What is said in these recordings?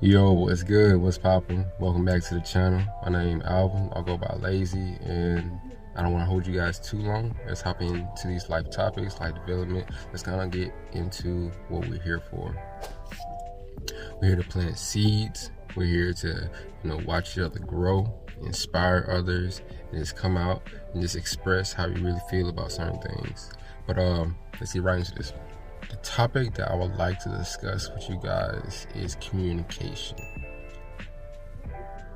Yo, what's good? What's poppin'? Welcome back to the channel. My name Alvin. I'll go by L.Z.Y, and I don't want to hold you guys too long. Let's hop into these life topics, life development. Let's kind of get into what we're here for. We're here to plant seeds. We're here to, watch each other grow, inspire others, and just come out and just express how you really feel about certain things. But let's get right into this. The topic that I would like to discuss with you guys is communication.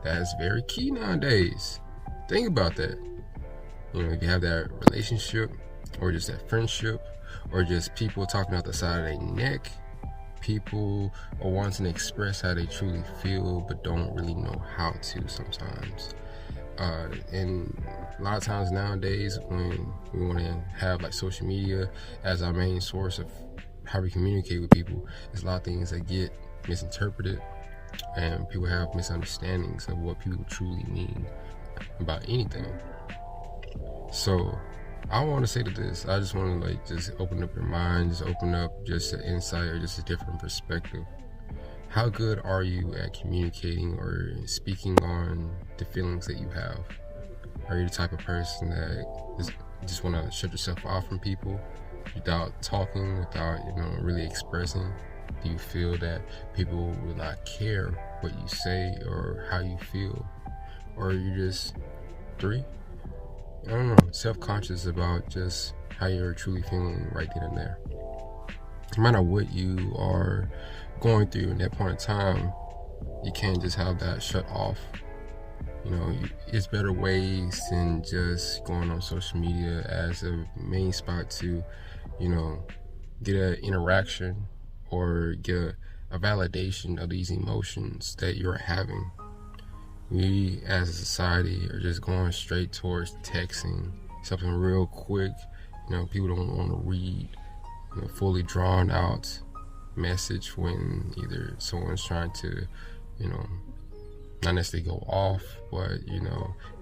That's very key nowadays. Think about that. If you have that relationship, or just that friendship, or just people talking out the side of their neck, people are wanting to express how they truly feel, but don't really know how to sometimes. And a lot of times nowadays, when we want to have like social media as our main source of how we communicate with people, there's a lot of things that get misinterpreted, and people have misunderstandings of what people truly mean about anything. So I want to say to this, I just want to just open up your mind, just open up just an insight or just a different perspective. How good are you at communicating or speaking on the feelings that you have? Are you the type of person that just want to shut yourself off from people without talking, without really expressing? Do you feel that people will not care what you say or how you feel? Or are you just self-conscious about just how you're truly feeling right then and there? No matter what you are going through in that point in time, you can't just have that shut off. It's better ways than just going on social media as a main spot to, get an interaction or get a validation of these emotions that you're having. We as a society are just going straight towards texting, something real quick. People don't want to read fully drawn out message when either someone's trying to, not necessarily go off, but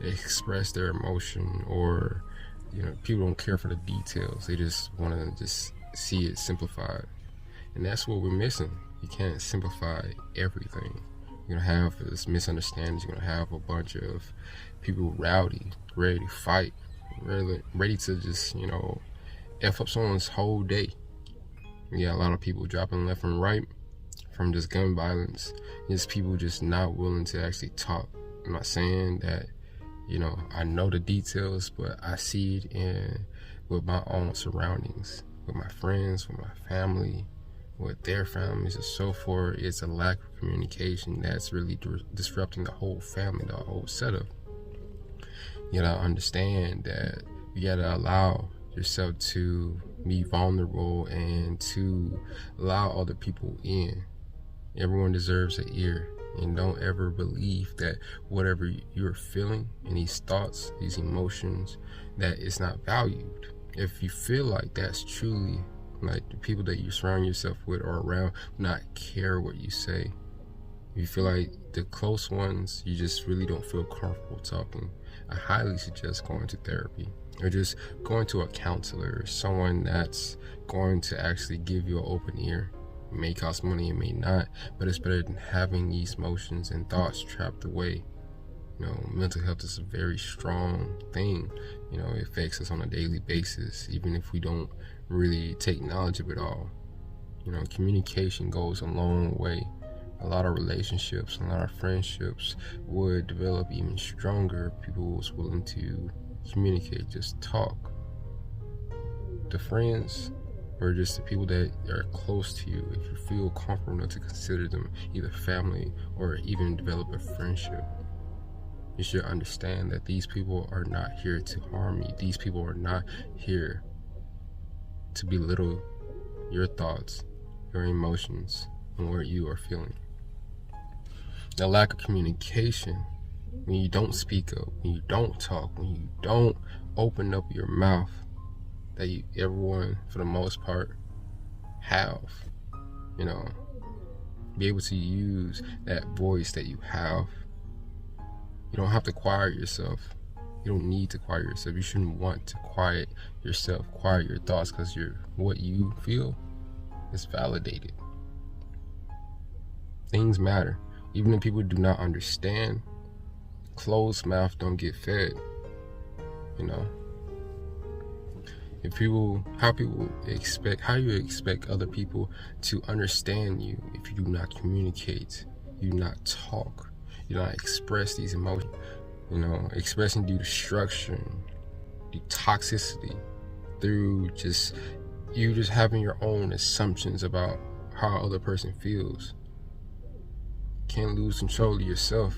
express their emotion, or people don't care for the details. They just want to just see it simplified, and that's what we're missing. You can't simplify everything. You're gonna have this misunderstandings. You're gonna have a bunch of people rowdy, ready to fight, ready to just f up someone's whole day. You got a lot of people dropping left and right from just gun violence. Just people just not willing to actually talk. I'm not saying that I know the details, but I see it with my own surroundings, with my friends, with my family, with their families, and so forth. It's a lack of communication that's really disrupting the whole family, the whole setup. You gotta understand that you gotta allow yourself to be vulnerable and to allow other people in. Everyone deserves an ear, and don't ever believe that whatever you're feeling and these thoughts, these emotions, that it's not valued. If you feel like that's truly like the people that you surround yourself with or around not care what you say, if you feel like the close ones, you just really don't feel comfortable talking, I highly suggest going to therapy, or just going to a counselor, or someone that's going to actually give you an open ear. It may cost money, it may not, but it's better than having these emotions and thoughts trapped away. Mental health is a very strong thing. It affects us on a daily basis, even if we don't really take knowledge of it all. Communication goes a long way. A lot of relationships, a lot of friendships would develop even stronger if people was willing to communicate, just talk. The friends, or just the people that are close to you, if you feel comfortable enough to consider them either family or even develop a friendship, you should understand that these people are not here to harm you. These people are not here to belittle your thoughts, your emotions, and what you are feeling. The lack of communication, when you don't speak up, when you don't talk, when you don't open up your mouth, that everyone, for the most part, have, be able to use that voice that you have. You don't have to quiet yourself. You don't need to quiet yourself. You shouldn't want to quiet yourself, quiet your thoughts, because what you feel is validated. Things matter. Even if people do not understand, closed mouth don't get fed. You know, if people, how you expect other people to understand you if you do not communicate, you do not talk, you do not express these emotions. You know, expressing due to structure, the toxicity, through just you just having your own assumptions about how other person feels. Can't lose control of yourself.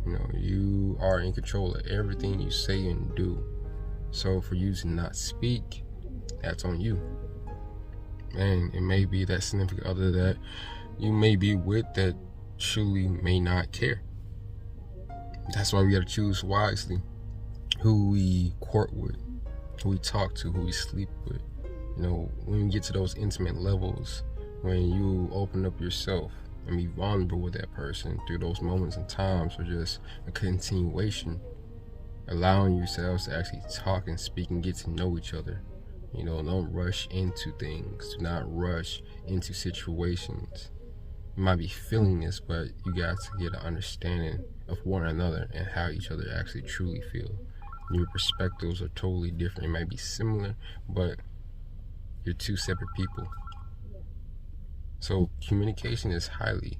You know, you are in control of everything you say and do. So for you to not speak, that's on you. And it may be that significant other that you may be with that truly may not care. That's why we gotta choose wisely who we court with, who we talk to, who we sleep with. You know, when you get to those intimate levels, when you open up yourself and be vulnerable with that person through those moments and times, or just a continuation, allowing yourselves to actually talk and speak and get to know each other. You know, don't rush into things. Do not rush into situations. You might be feeling this, but you got to get an understanding of one another and how each other actually truly feel. Your perspectives are totally different. It might be similar, but you're two separate people. So communication is highly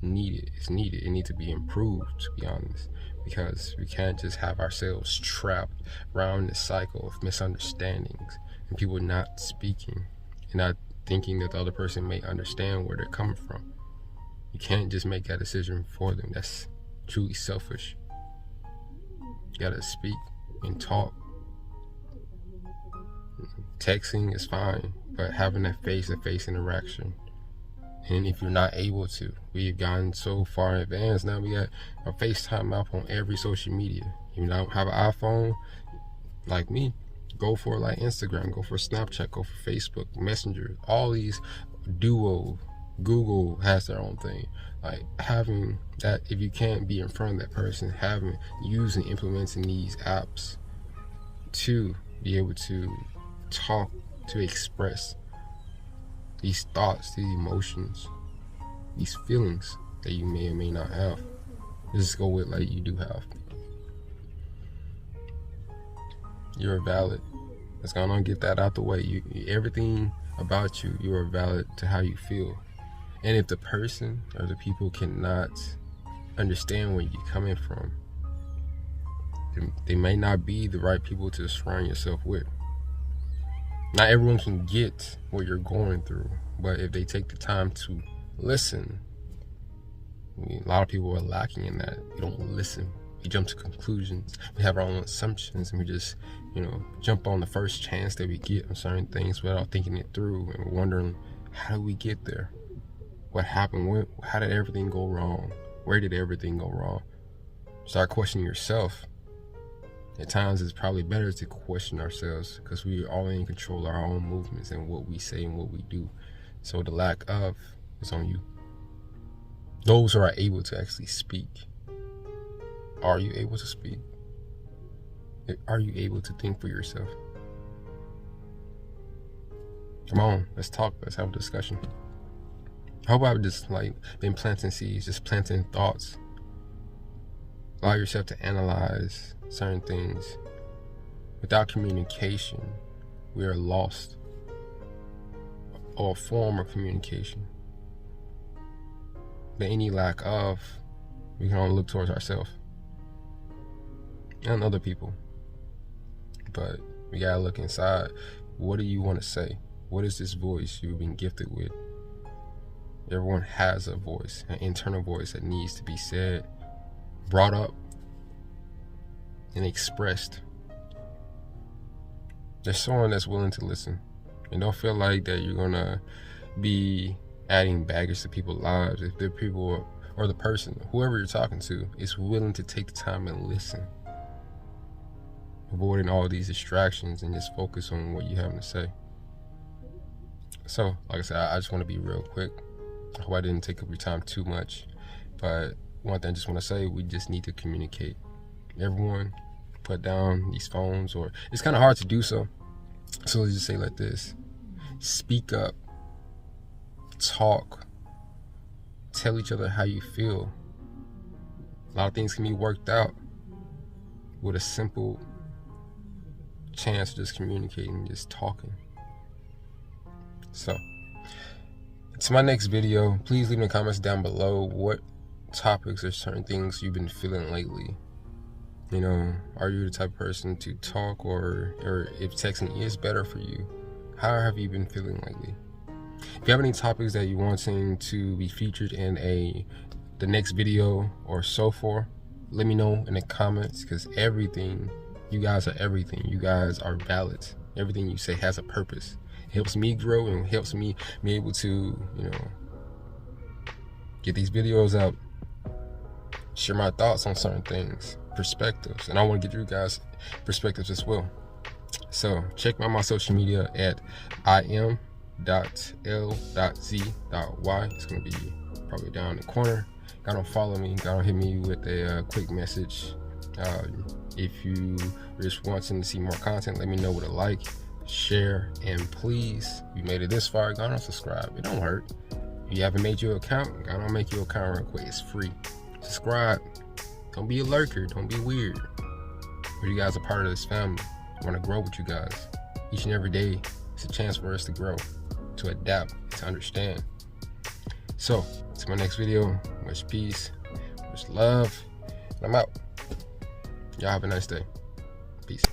needed. It's needed. It needs to be improved, to be honest, because we can't just have ourselves trapped around this cycle of misunderstandings and people not speaking and not thinking that the other person may understand where they're coming from. You can't just make that decision for them. That's truly selfish. You gotta speak and talk. Texting is fine, but having that face-to-face interaction. And if you're not able to, we've gotten so far in advance now, we got a FaceTime app on every social media. You don't have an iPhone, like me, go for like Instagram, go for Snapchat, go for Facebook, Messenger, all these Duo, Google has their own thing. Like having that, if you can't be in front of that person, using, implementing these apps to be able to talk, to express these thoughts, these emotions, these feelings that you may or may not have. Just go with like you do have. You're valid. Let's go on, get that out the way. Everything about you, you are valid to how you feel. And if the person or the people cannot understand where you're coming from, they may not be the right people to surround yourself with. Not everyone can get what you're going through, but if they take the time to listen, a lot of people are lacking in that. We don't listen. We jump to conclusions. We have our own assumptions, and we just, jump on the first chance that we get on certain things without thinking it through and wondering, how did we get there? What happened? How did everything go wrong? Where did everything go wrong? Start questioning yourself. At times, it's probably better to question ourselves because we are all in control of our own movements and what we say and what we do. So the lack of is on you. Those who are able to actually speak. Are you able to speak? Are you able to think for yourself? Come on, let's talk. Let's have a discussion. I hope I've just been planting seeds, just planting thoughts. Allow yourself to analyze certain things. Without communication, we are lost. Or a form of communication. But any lack of, we can only look towards ourselves and other people. But we gotta look inside. What do you want to say? What is this voice you've been gifted with? Everyone has a voice, an internal voice that needs to be said, brought up, and expressed. There's someone that's willing to listen. And don't feel like that you're gonna be adding baggage to people's lives. If the people or the person, whoever you're talking to, is willing to take the time and listen, avoiding all these distractions and just focus on what you have to say. So, like I said, I just want to be real quick. I hope I didn't take up your time too much. But one thing I just want to say, we just need to communicate. Everyone, put down these phones, or it's kind of hard to do so. So let's just say like this. Speak up. Talk. Tell each other how you feel. A lot of things can be worked out with a simple chance of just communicating, just talking. So, to my next video, please leave in the comments down below what topics or certain things you've been feeling lately. You know, are you the type of person to talk, or if texting is better for you? How have you been feeling lately? If you have any topics that you wanting to be featured in the next video or so forth, let me know in the comments, because you guys are everything. You guys are valid. Everything you say has a purpose. It helps me grow and helps me be able to, get these videos out, share my thoughts on certain things, perspectives, and I want to get you guys perspectives as well. So check my social media at im.L.Z.Y. It's going to be probably down in the corner. Go on, follow me. Go on, hit me with a quick message. If you just wanting to see more content, let me know with a like, share, and please, if you made it this far, go on subscribe. It don't hurt. If you haven't made your account, go on make your account real quick. It's free. Subscribe. Don't be a lurker. Don't be weird. But you guys are part of this family. I want to grow with you guys. Each and every day, it's a chance for us to grow, to adapt, to understand. So, to my next video, much peace, much love, and I'm out. Y'all have a nice day. Peace.